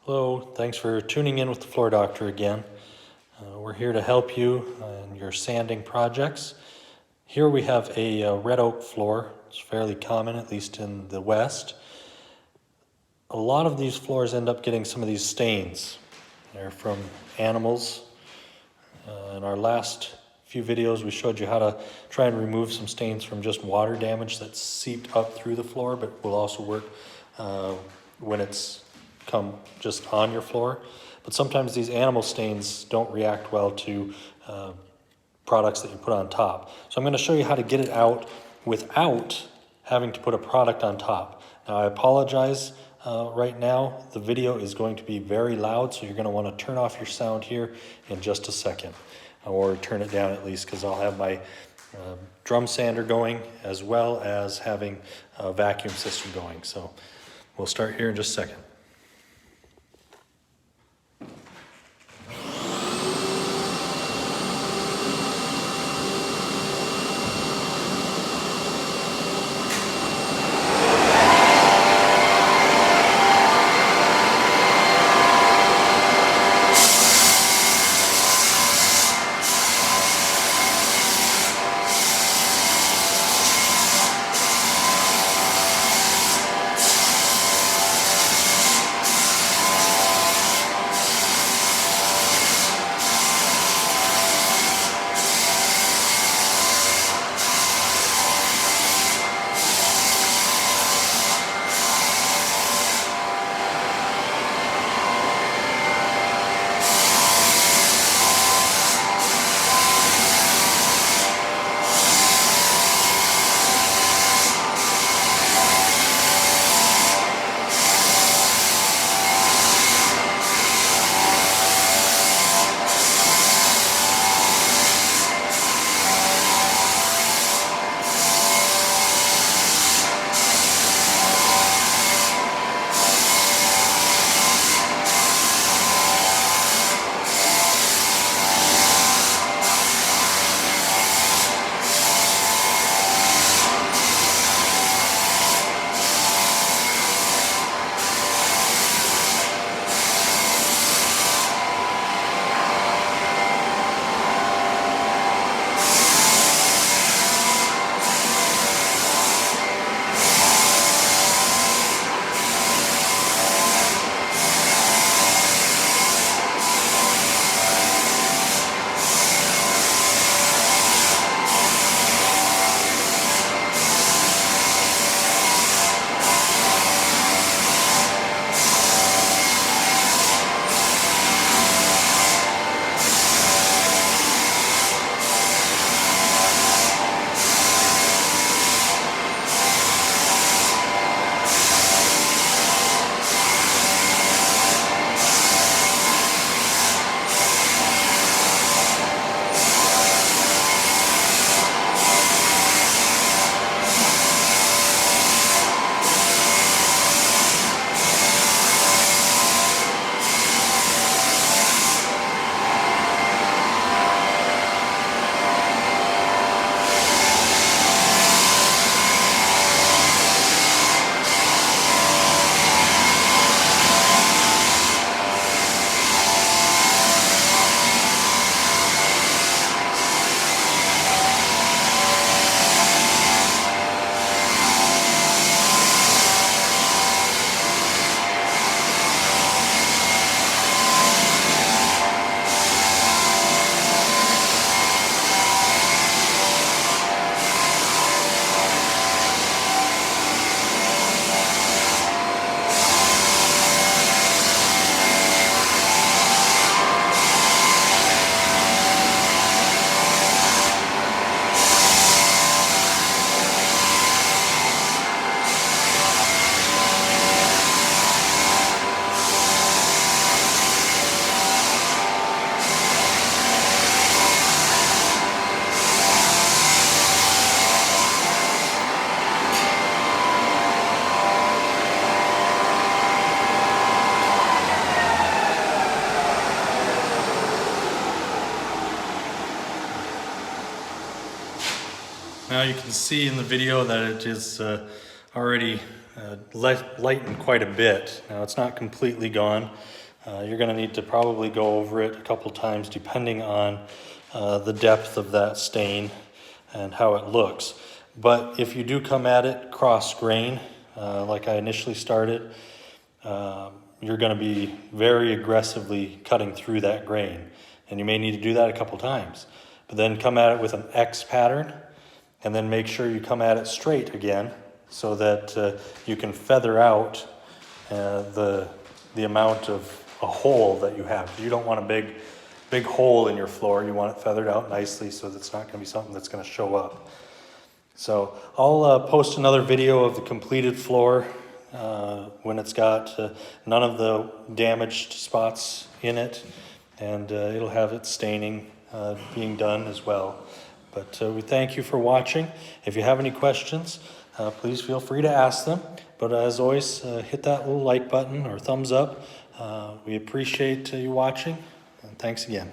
Hello, thanks for tuning in with the Floor Doctor again. We're here to help you in your sanding projects. Here we have a red oak floor. It's fairly common, at least in the West. A lot of these floors end up getting some of these stains. They're from animals. In our last few videos, we showed you how to try and remove some stains from just water damage that's seeped up through the floor, but will also work when it's come just on your floor. But sometimes these animal stains don't react well to products that you put on top. So I'm going to show you how to get it out without having to put a product on top. Now I apologize right now. The video is going to be very loud, so you're going to want to turn off your sound here in just a second. Or turn it down at least, because I'll have my drum sander going as well as having a vacuum system going. So we'll start here in just a second. Now you can see in the video that it is already lightened quite a bit. Now it's not completely gone. You're going to need to probably go over it a couple times depending on the depth of that stain and how it looks. But if you do come at it cross grain, like I initially started, you're going to be very aggressively cutting through that grain. And you may need to do that a couple times. But then come at it with an X pattern, and then make sure you come at it straight again so that you can feather out the amount of a hole that you have. You don't want a big hole in your floor. You want it feathered out nicely so that it's not going to be something that's going to show up. So I'll post another video of the completed floor when it's got none of the damaged spots in it, and it'll have its staining being done as well. But we thank you for watching. If you have any questions, please feel free to ask them. But as always, hit that little like button or thumbs up. We appreciate you watching, and thanks again.